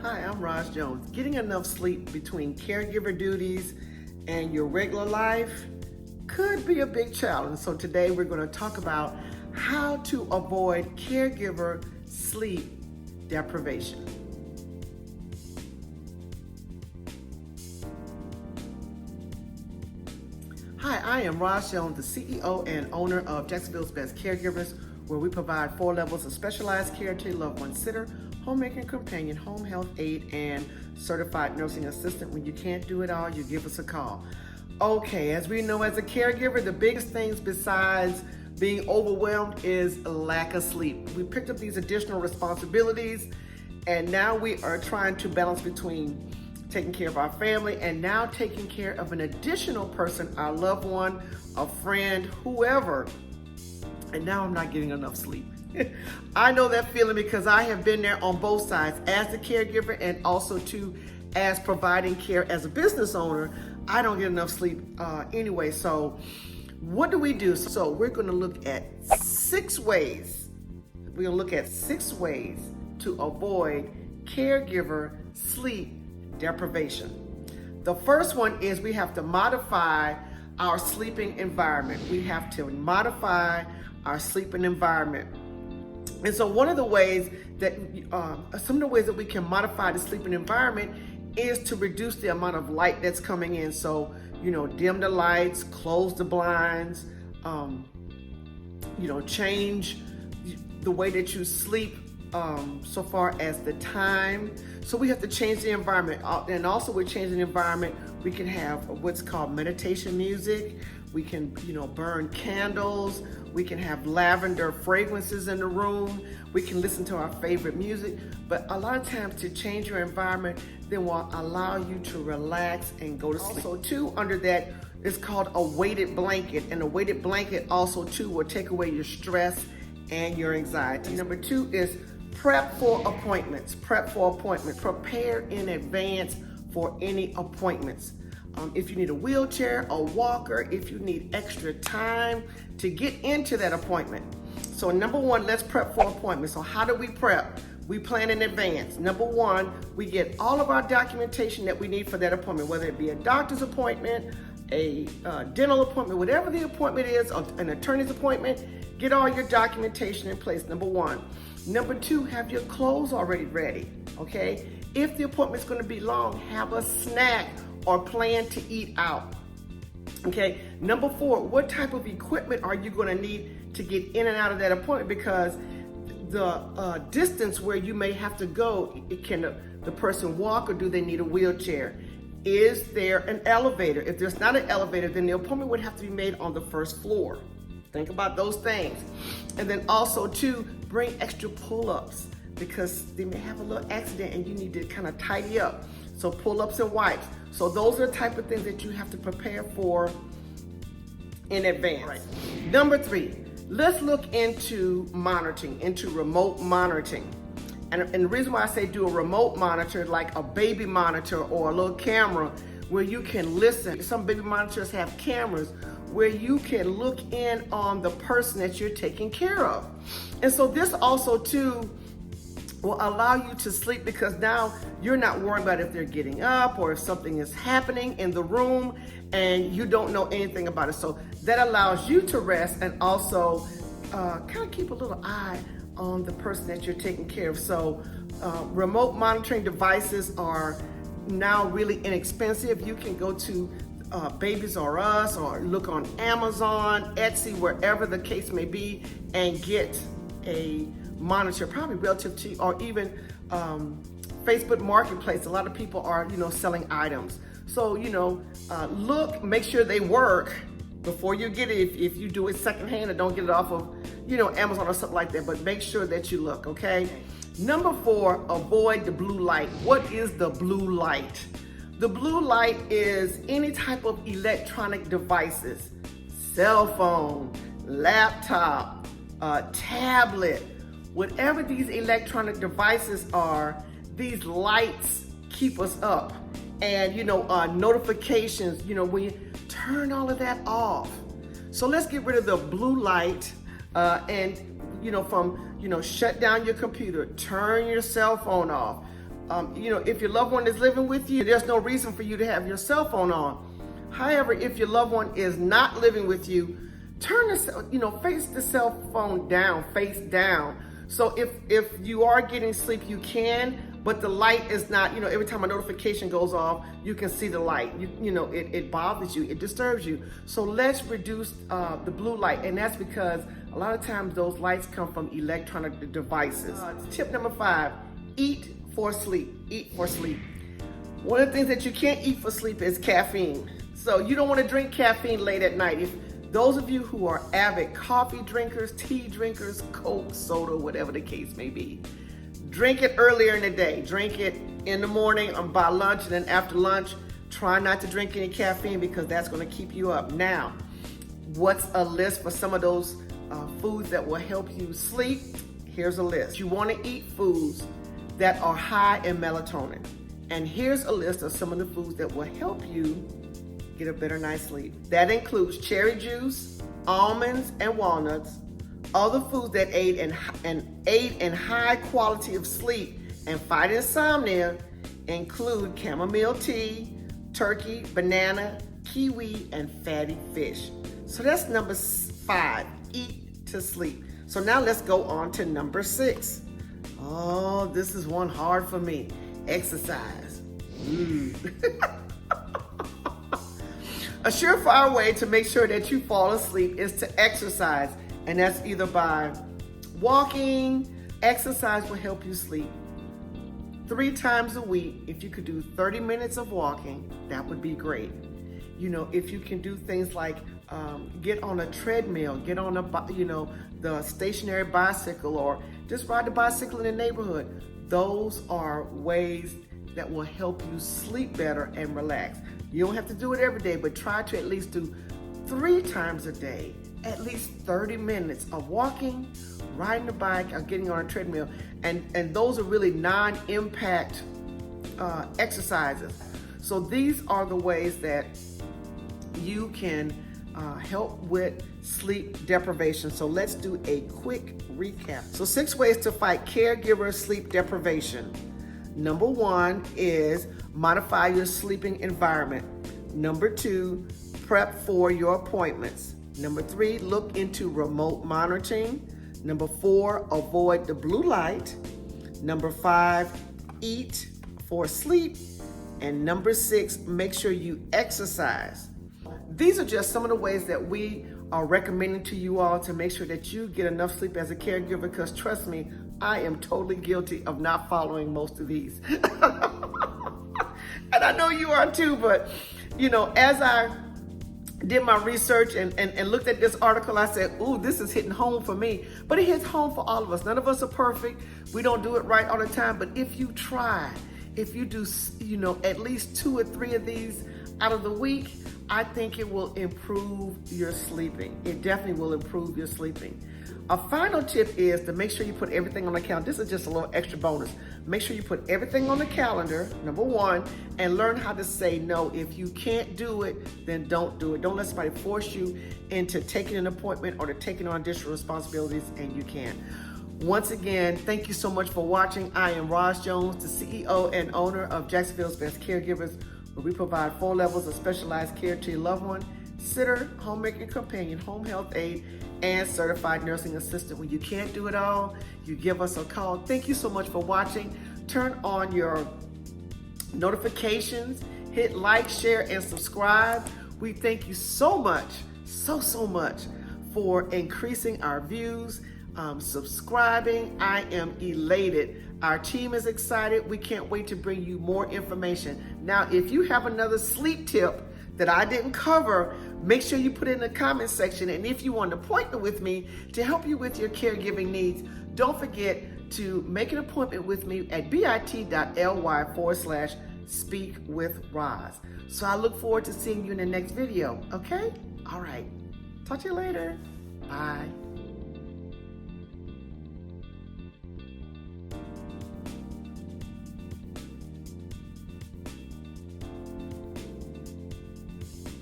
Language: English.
Hi, I'm Roz Jones. Getting enough sleep between caregiver duties and your regular life could be a big challenge. So today we're going to talk about how to avoid caregiver sleep deprivation. Hi, I am Roz Jones, the CEO and owner of Jacksonville's Best Caregivers, where we provide 4 levels of specialized care to your loved one: sitter, homemaker companion, home health aide, and certified nursing assistant. When you can't do it all, you give us a call. Okay, as we know, as a caregiver, the biggest things besides being overwhelmed is lack of sleep. We picked up these additional responsibilities, and now we are trying to balance between taking care of our family and now taking care of an additional person, our loved one, a friend, whoever. And now I'm not getting enough sleep. I know that feeling because I have been there on both sides, as a caregiver and also too as providing care as a business owner. I don't get enough sleep anyway. So what do we do? So we're going to look at 6 ways. We're going to look at 6 ways to avoid caregiver sleep deprivation. The first one is we have to modify our sleeping environment. We have to modify our sleeping environment. And so one of the ways that, some of the ways that we can modify the sleeping environment is to reduce the amount of light that's coming in. So, dim the lights, close the blinds, change the way that you sleep so far as the time. So we have to change the environment. And also with changing the environment, we can have what's called meditation music. We can, burn candles. We can have lavender fragrances in the room. We can listen to our favorite music. But a lot of times to change your environment, then will allow you to relax and go to sleep. Also too, under that is called a weighted blanket. And a weighted blanket also too will take away your stress and your anxiety. Number 2 is prep for appointments. Prep for appointments. Prepare in advance for any appointments. If you need a wheelchair, a walker, if you need extra time to get into that appointment. So number 1, let's prep for appointments. So how do we prep? We plan in advance. Number 1, we get all of our documentation that we need for that appointment, whether it be a doctor's appointment, a dental appointment, whatever the appointment is, an attorney's appointment. Get all your documentation in place, number 1. Number 2, have your clothes already ready, okay? If the appointment's gonna be long, have a snack or plan to eat out, okay? Number 4, what type of equipment are you gonna need to get in and out of that appointment? Because the distance where you may have to go, can the person walk or do they need a wheelchair? Is there an elevator? If there's not an elevator, then the appointment would have to be made on the first floor. Think about those things. And then also too, bring extra pull-ups because they may have a little accident and you need to kind of tidy up. So pull-ups and wipes. So those are the type of things that you have to prepare for in advance. Right. Number 3, let's look into monitoring, into remote monitoring. And the reason why I say do a remote monitor, like a baby monitor or a little camera where you can listen. Some baby monitors have cameras where you can look in on the person that you're taking care of. And so this also too will allow you to sleep because now you're not worried about if they're getting up or if something is happening in the room and you don't know anything about it. So that allows you to rest and also kind of keep a little eye on the person that you're taking care of. So remote monitoring devices are now really inexpensive. You can go to Babies R Us or look on Amazon, Etsy, wherever the case may be, and get a monitor, probably relative to, or even Facebook Marketplace. A lot of people are, selling items. So, look, make sure they work before you get it. If you do it secondhand or don't get it off of, Amazon or something like that, but make sure that you look, okay? Number 4, avoid the blue light. What is the blue light? The blue light is any type of electronic devices, cell phone, laptop, tablet, whatever these electronic devices are, these lights keep us up. And, notifications, when you turn all of that off. So let's get rid of the blue light and, shut down your computer, turn your cell phone off, If your loved one is living with you, there's no reason for you to have your cell phone on. However, if your loved one is not living with you, face the cell phone down, face down. So if you are getting sleep, you can, but the light is not, every time a notification goes off, you can see the light. It bothers you, it disturbs you. So let's reduce the blue light, and that's because a lot of times those lights come from electronic devices. Tip number 5, eat for sleep. Eat for sleep. One of the things that you can't eat for sleep is caffeine. So you don't want to drink caffeine late at night. If those of you who are avid coffee drinkers, tea drinkers, Coke, soda, whatever the case may be, drink it earlier in the day. Drink it in the morning or by lunch, and then after lunch, try not to drink any caffeine because that's going to keep you up. Now, what's a list for some of those foods that will help you sleep? Here's a list. You want to eat foods that are high in melatonin. And here's a list of some of the foods that will help you get a better night's sleep. That includes cherry juice, almonds, and walnuts. Other foods that aid in high quality of sleep and fight insomnia include chamomile tea, turkey, banana, kiwi, and fatty fish. So that's number 5, eat to sleep. So now let's go on to number 6. Oh, this is one hard for me. Exercise. A surefire way to make sure that you fall asleep is to exercise, and that's either by walking. Exercise will help you sleep. 3 times a week, if you could do 30 minutes of walking, that would be great. If you can do things like get on a treadmill, get on the stationary bicycle, or just ride the bicycle in the neighborhood. Those are ways that will help you sleep better and relax. You don't have to do it every day, but try to at least do 3 times a day, at least 30 minutes of walking, riding a bike, or getting on a treadmill. And those are really non-impact exercises. So these are the ways that you can help with sleep deprivation. So let's do a quick recap. So 6 ways to fight caregiver sleep deprivation. Number 1 is modify your sleeping environment. Number 2, prep for your appointments. Number 3, look into remote monitoring. Number 4, avoid the blue light. Number 5, eat for sleep. And number 6, make sure you exercise. These are just some of the ways that we are recommending to you all to make sure that you get enough sleep as a caregiver, because trust me, I am totally guilty of not following most of these. And I know you are too, but as I did my research and looked at this article, I said, ooh, this is hitting home for me. But it hits home for all of us. None of us are perfect. We don't do it right all the time. But if you try, if you do, at least 2 or 3 of these out of the week, I think it will improve your sleeping. It definitely will improve your sleeping. A final tip is to make sure you put everything on the calendar. This is just a little extra bonus. Make sure you put everything on the calendar, number 1, and learn how to say no. If you can't do it, then don't do it. Don't let somebody force you into taking an appointment or to taking on additional responsibilities and you can't. Once again, thank you so much for watching. I am Roz Jones, the CEO and owner of Jacksonville's Best Caregivers, where we provide 4 levels of specialized care to your loved one: sitter, homemaker companion, home health aide, and certified nursing assistant. When you can't do it all, you give us a call. Thank you so much for watching. Turn on your notifications, hit like, share, and subscribe. We thank you so much, so much for increasing our views, subscribing. I am elated. Our team is excited. We can't wait to bring you more information. Now, if you have another sleep tip that I didn't cover, make sure you put it in the comment section. And if you want an appointment with me to help you with your caregiving needs, don't forget to make an appointment with me at bit.ly/speakwithroz. So I look forward to seeing you in the next video, okay? All right, talk to you later. Bye.